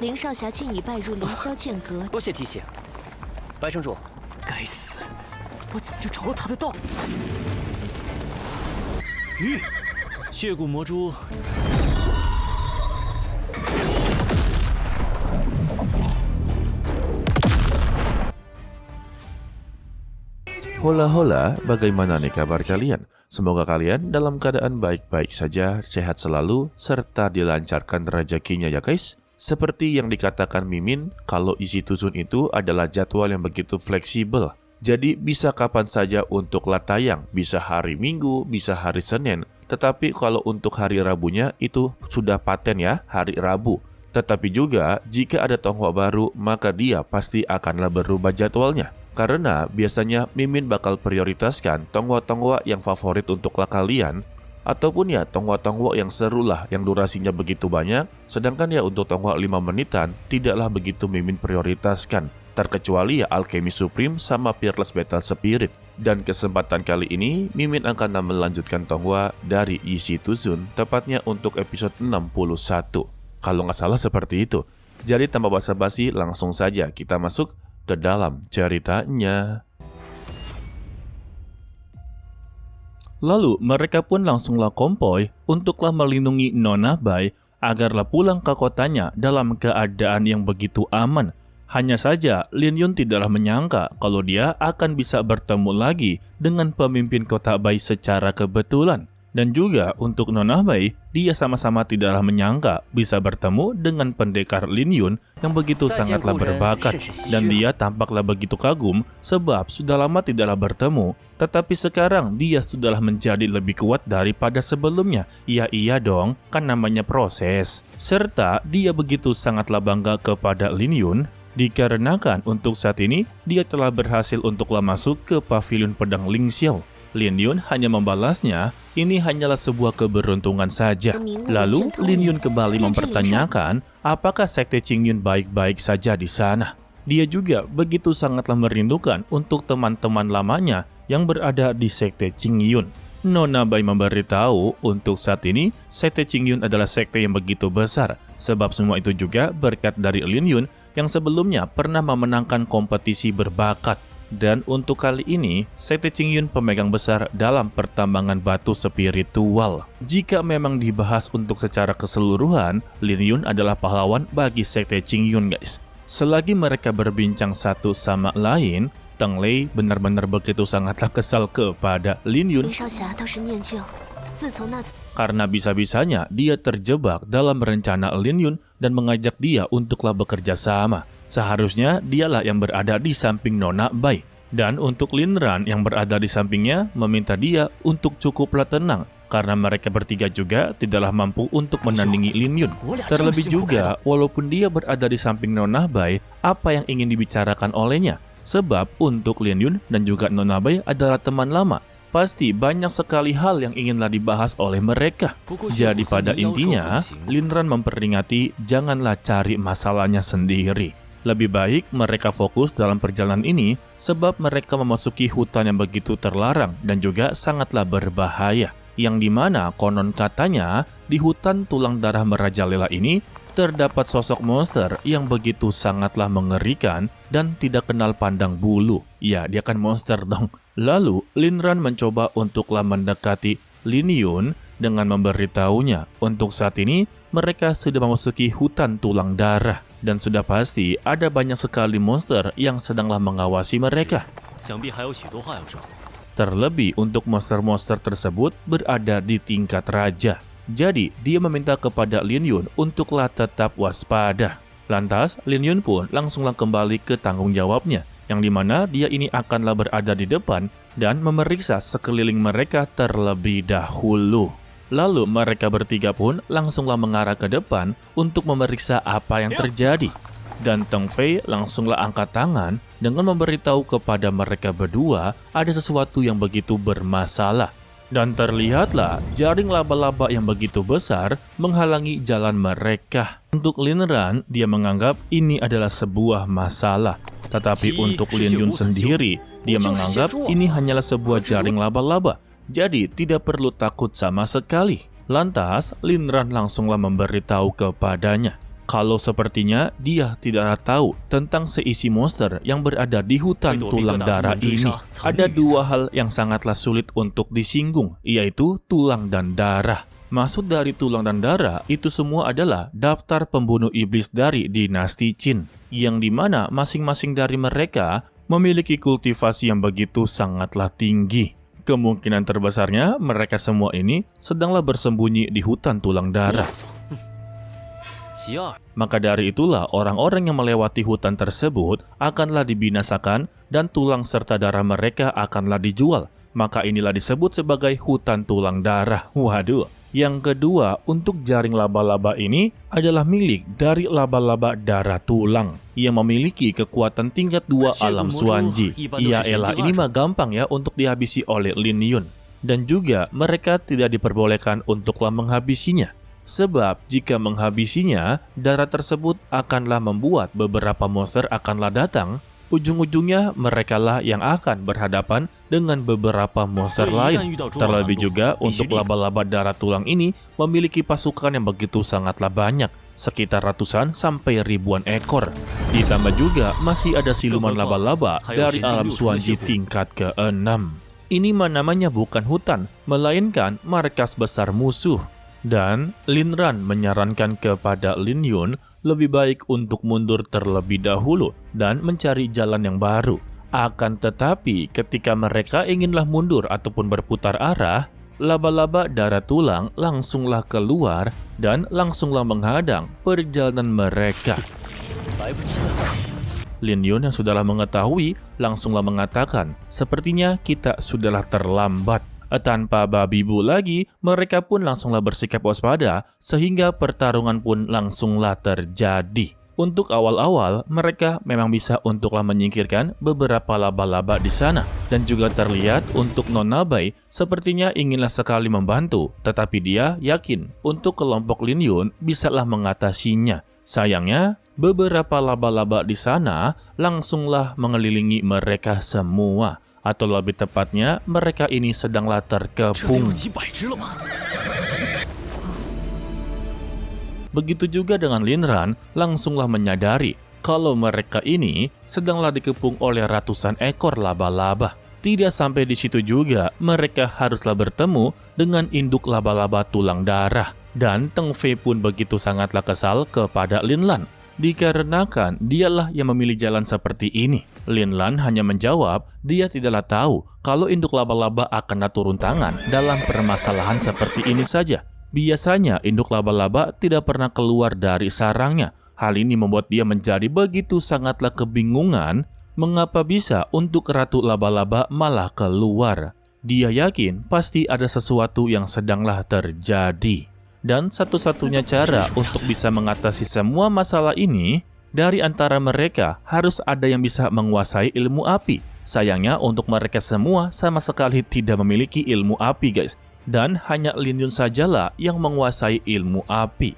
林少侠竟已拜入凌霄剑阁。多谢提醒，白城主。该死，我怎么就着了他的道？血骨魔蛛。 Hola hola, bagaimana nih kabar kalian? Semoga kalian dalam keadaan baik-baik saja, sehat selalu, serta dilancarkan rezekinya ya guys. Seperti yang dikatakan Mimin, kalau isi Tuzun itu adalah jadwal yang begitu fleksibel. Jadi bisa kapan saja untuk tayang, bisa hari Minggu, bisa hari Senin. Tetapi kalau untuk hari Rabunya itu sudah paten ya, hari Rabu. Tetapi juga jika ada tonghua baru, maka dia pasti akanlah berubah jadwalnya. Karena biasanya Mimin bakal prioritaskan tonghua-tonghua yang favorit untuk kalian, ataupun ya tonghua-tonghua yang seru lah, yang durasinya begitu banyak. Sedangkan ya untuk tonghua 5 menitan tidaklah begitu Mimin prioritaskan, terkecuali ya Alchemy Supreme sama Fearless Battle Spirit. Dan kesempatan kali ini Mimin akan melanjutkan tonghua dari isi Tuzun, tepatnya untuk episode 61. Kalau nggak salah seperti itu. Jadi tanpa basa-basi langsung saja kita masuk ke dalam ceritanya. Lalu mereka pun langsunglah konvoy untuklah melindungi Nona Bai agarlah pulang ke kotanya dalam keadaan yang begitu aman. Hanya saja Lin Yun tidaklah menyangka kalau dia akan bisa bertemu lagi dengan pemimpin kota Bai secara kebetulan. Dan juga untuk Nona Bai, dia sama-sama tidaklah menyangka bisa bertemu dengan pendekar Lin Yun yang begitu sangatlah berbakat. Dan dia tampaklah begitu kagum sebab sudah lama tidaklah bertemu. Tetapi sekarang dia sudahlah menjadi lebih kuat daripada sebelumnya. Ya iya dong, kan namanya proses. Serta dia begitu sangatlah bangga kepada Lin Yun. Dikarenakan untuk saat ini dia telah berhasil untuklah masuk ke pavilion pedang Ling Xiao. Lin Yun hanya membalasnya, ini hanyalah sebuah keberuntungan saja. Lalu Lin Yun kembali mempertanyakan apakah Sekte Qingyun baik-baik saja di sana. Dia juga begitu sangatlah merindukan untuk teman-teman lamanya yang berada di Sekte Qingyun. Nona Bai memberitahu untuk saat ini Sekte Qingyun adalah sekte yang begitu besar, sebab semua itu juga berkat dari Lin Yun yang sebelumnya pernah memenangkan kompetisi berbakat. Dan untuk kali ini, Sekte Qingyun pemegang besar dalam pertambangan batu spiritual. Jika memang dibahas untuk secara keseluruhan, Lin Yun adalah pahlawan bagi Sekte Qingyun guys. Selagi mereka berbincang satu sama lain, Teng Lei benar-benar begitu sangatlah kesal kepada Lin Yun. Karena bisa-bisanya dia terjebak dalam rencana Lin Yun dan mengajak dia untuklah bekerja sama. Seharusnya dialah yang berada di samping Nona Bai. Dan untuk Lin Ran yang berada di sampingnya meminta dia untuk cukuplah tenang. Karena mereka bertiga juga tidaklah mampu untuk menandingi Lin Yun. Terlebih juga, walaupun dia berada di samping Nona Bai, apa yang ingin dibicarakan olehnya? Sebab untuk Lin Yun dan juga Nona Bai adalah teman lama. Pasti banyak sekali hal yang inginlah dibahas oleh mereka. Jadi pada intinya, Lin Ran memperingati janganlah cari masalahnya sendiri. Lebih baik mereka fokus dalam perjalanan ini sebab mereka memasuki hutan yang begitu terlarang dan juga sangatlah berbahaya. Yang dimana konon katanya di hutan tulang darah merajalela ini terdapat sosok monster yang begitu sangatlah mengerikan dan tidak kenal pandang bulu. Ya, dia kan monster dong. Lalu Lin Ran mencoba untuklah mendekati Lin Yun dengan memberitahunya untuk saat ini mereka sudah memasuki hutan tulang darah dan sudah pasti ada banyak sekali monster yang sedanglah mengawasi mereka. Terlebih untuk monster-monster tersebut berada di tingkat raja. Jadi dia meminta kepada Lin Yun untuklah tetap waspada. Lantas Lin Yun pun langsunglah kembali ke tanggung jawabnya, yang dimana dia ini akanlah berada di depan dan memeriksa sekeliling mereka terlebih dahulu. Lalu mereka bertiga pun langsunglah mengarah ke depan untuk memeriksa apa yang terjadi. Dan Teng Fei langsunglah angkat tangan dengan memberitahu kepada mereka berdua ada sesuatu yang begitu bermasalah. Dan terlihatlah jaring laba-laba yang begitu besar menghalangi jalan mereka. Untuk Lin Ran, dia menganggap ini adalah sebuah masalah. Tetapi untuk Lin Yun sendiri, dia menganggap ini hanyalah sebuah jaring laba-laba. Jadi tidak perlu takut sama sekali. Lantas Lin Ran langsunglah memberitahu kepadanya kalau sepertinya dia tidak tahu tentang seisi monster yang berada di hutan tulang darah ini. Ada dua hal yang sangatlah sulit untuk disinggung, yaitu tulang dan darah. Maksud dari tulang dan darah itu semua adalah daftar pembunuh iblis dari dinasti Qin, yang dimana masing-masing dari mereka memiliki kultivasi yang begitu sangatlah tinggi. Kemungkinan terbesarnya mereka semua ini sedanglah bersembunyi di hutan tulang darah. Maka dari itulah orang-orang yang melewati hutan tersebut akanlah dibinasakan dan tulang serta darah mereka akanlah dijual. Maka inilah disebut sebagai hutan tulang darah. Waduh. Yang kedua, untuk jaring laba-laba ini adalah milik dari laba-laba darah tulang yang memiliki kekuatan tingkat 2 alam Suanji. Ya elah, ini mah gampang ya untuk dihabisi oleh Lin Yun. Dan juga mereka tidak diperbolehkan untuklah menghabisinya. Sebab jika menghabisinya, darah tersebut akanlah membuat beberapa monster akanlah datang. Ujung-ujungnya merekalah yang akan berhadapan dengan beberapa monster lain. Terlebih juga untuk laba-laba darah tulang ini memiliki pasukan yang begitu sangatlah banyak, sekitar ratusan sampai ribuan ekor. Ditambah juga masih ada siluman laba-laba dari alam Suanji tingkat ke-6. Ini namanya bukan hutan, melainkan markas besar musuh. Dan Lin Ran menyarankan kepada Lin Yun lebih baik untuk mundur terlebih dahulu dan mencari jalan yang baru. Akan tetapi ketika mereka inginlah mundur ataupun berputar arah, laba-laba darah tulang langsunglah keluar dan langsunglah menghadang perjalanan mereka. Lin Yun yang sudahlah mengetahui langsunglah mengatakan, sepertinya kita sudahlah terlambat. Tanpa babi bu lagi, mereka pun langsunglah bersikap waspada sehingga pertarungan pun langsunglah terjadi. Untuk awal-awal, mereka memang bisa untuklah menyingkirkan beberapa laba-laba di sana. Dan juga terlihat untuk Nona Bai sepertinya inginlah sekali membantu, tetapi dia yakin untuk kelompok Lin Yun bisalah mengatasinya. Sayangnya, beberapa laba-laba di sana langsunglah mengelilingi mereka semua. Atau lebih tepatnya, mereka ini sedanglah terkepung. Begitu juga dengan Lin Ran, langsunglah menyadari kalau mereka ini sedanglah dikepung oleh ratusan ekor laba-laba. Tidak sampai di situ juga, mereka haruslah bertemu dengan induk laba-laba tulang darah. Dan Teng Fei pun begitu sangatlah kesal kepada Lin Lan. Dikarenakan dialah yang memilih jalan seperti ini. Lin Lan hanya menjawab, dia tidaklah tahu kalau induk laba-laba akan turun tangan dalam permasalahan seperti ini saja. Biasanya induk laba-laba tidak pernah keluar dari sarangnya. Hal ini membuat dia menjadi begitu sangatlah kebingungan mengapa bisa untuk ratu laba-laba malah keluar. Dia yakin pasti ada sesuatu yang sedanglah terjadi. Dan satu-satunya cara untuk bisa mengatasi semua masalah ini, dari antara mereka harus ada yang bisa menguasai ilmu api. Sayangnya untuk mereka semua sama sekali tidak memiliki ilmu api guys. Dan hanya Lin Yun sajalah yang menguasai ilmu api.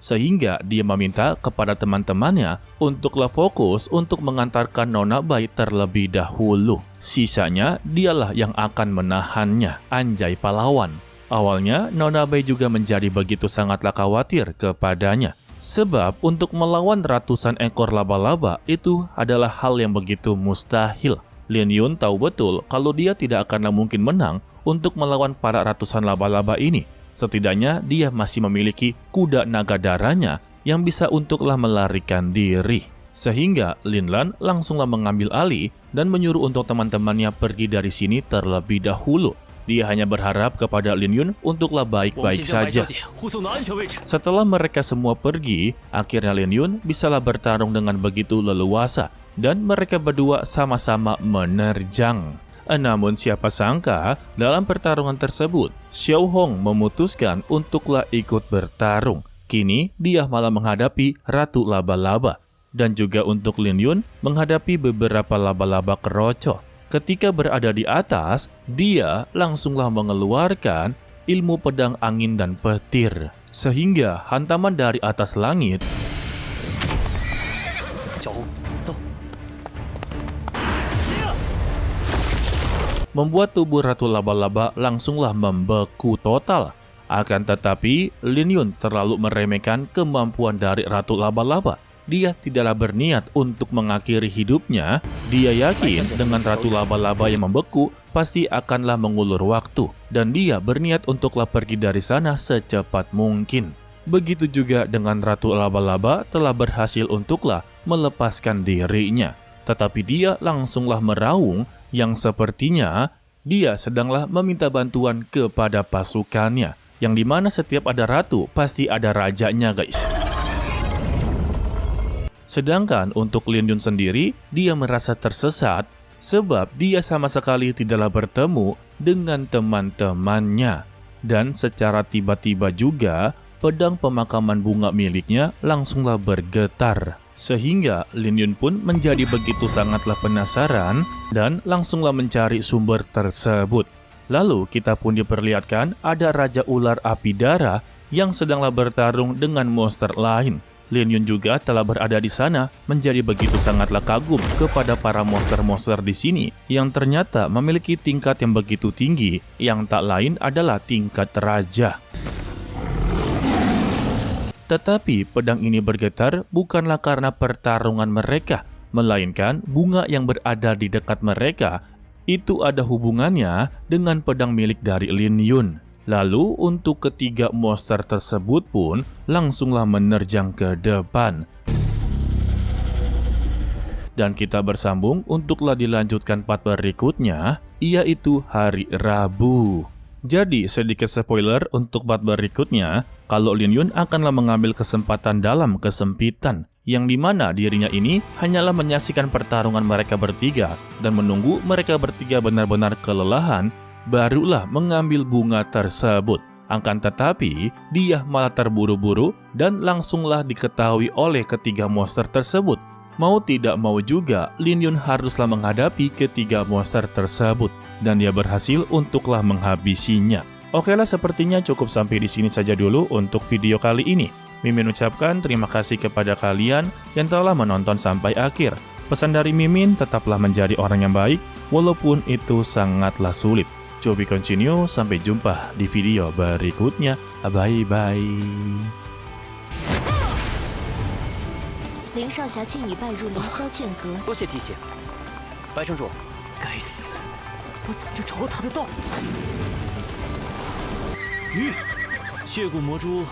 Sehingga dia meminta kepada teman-temannya untuklah fokus untuk mengantarkan Nona Bai terlebih dahulu. Sisanya dialah yang akan menahannya. Anjay pahlawan. Awalnya, Nona Bai juga menjadi begitu sangatlah khawatir kepadanya. Sebab untuk melawan ratusan ekor laba-laba itu adalah hal yang begitu mustahil. Lin Yun tahu betul kalau dia tidak akan mungkin menang untuk melawan para ratusan laba-laba ini. Setidaknya dia masih memiliki kuda naga darahnya yang bisa untuklah melarikan diri. Sehingga Lin Lan langsunglah mengambil alih dan menyuruh untuk teman-temannya pergi dari sini terlebih dahulu. Dia hanya berharap kepada Lin Yun untuklah baik-baik saja. Setelah mereka semua pergi, akhirnya Lin Yun bisalah bertarung dengan begitu leluasa dan mereka berdua sama-sama menerjang. Namun siapa sangka dalam pertarungan tersebut, Xiao Hong memutuskan untuklah ikut bertarung. Kini dia malah menghadapi Ratu Laba-Laba dan juga untuk Lin Yun menghadapi beberapa laba-laba keroco. Ketika berada di atas, dia langsunglah mengeluarkan ilmu pedang angin dan petir. Sehingga hantaman dari atas langit membuat tubuh Ratu Laba-Laba langsunglah membeku total. Akan tetapi, Lin Yun terlalu meremehkan kemampuan dari Ratu Laba-Laba. Dia tidaklah berniat untuk mengakhiri hidupnya. Dia yakin dengan Ratu Laba-Laba yang membeku pasti akanlah mengulur waktu. Dan dia berniat untuklah pergi dari sana secepat mungkin. Begitu juga dengan Ratu Laba-Laba telah berhasil untuklah melepaskan dirinya. Tetapi dia langsunglah meraung yang sepertinya dia sedanglah meminta bantuan kepada pasukannya. Yang dimana setiap ada ratu pasti ada rajanya, guys. Sedangkan untuk Lin Yun sendiri, dia merasa tersesat sebab dia sama sekali tidaklah bertemu dengan teman-temannya. Dan secara tiba-tiba juga, pedang pemakaman bunga miliknya langsunglah bergetar. Sehingga Lin Yun pun menjadi begitu sangatlah penasaran dan langsunglah mencari sumber tersebut. Lalu kita pun diperlihatkan ada Raja Ular Api Darah yang sedanglah bertarung dengan monster lain. Lin Yun juga telah berada di sana menjadi begitu sangatlah kagum kepada para monster-monster di sini yang ternyata memiliki tingkat yang begitu tinggi yang tak lain adalah tingkat raja. Tetapi pedang ini bergetar bukanlah karena pertarungan mereka, melainkan bunga yang berada di dekat mereka itu ada hubungannya dengan pedang milik dari Lin Yun. Lalu untuk ketiga monster tersebut pun langsunglah menerjang ke depan. Dan kita bersambung untuklah dilanjutkan part berikutnya, yaitu hari Rabu. Jadi sedikit spoiler untuk part berikutnya, kalau Lin Yun akanlah mengambil kesempatan dalam kesempitan, yang dimana dirinya ini hanyalah menyaksikan pertarungan mereka bertiga dan menunggu mereka bertiga benar-benar kelelahan, barulah mengambil bunga tersebut. Akan tetapi, dia malah terburu-buru dan langsunglah diketahui oleh ketiga monster tersebut. Mau tidak mau juga, Lin Yun haruslah menghadapi ketiga monster tersebut. Dan dia berhasil untuklah menghabisinya. Okelah, sepertinya cukup sampai di sini saja dulu untuk video kali ini. Mimin ucapkan terima kasih kepada kalian yang telah menonton sampai akhir. Pesan dari Mimin, tetaplah menjadi orang yang baik, walaupun itu sangatlah sulit. To be continue, sampai jumpa di video berikutnya. Bye-bye. 林少侠竟已拜入凌霄剑阁。多谢提醒，白城主。该死，我怎么就着了他的道？吁，血骨魔蛛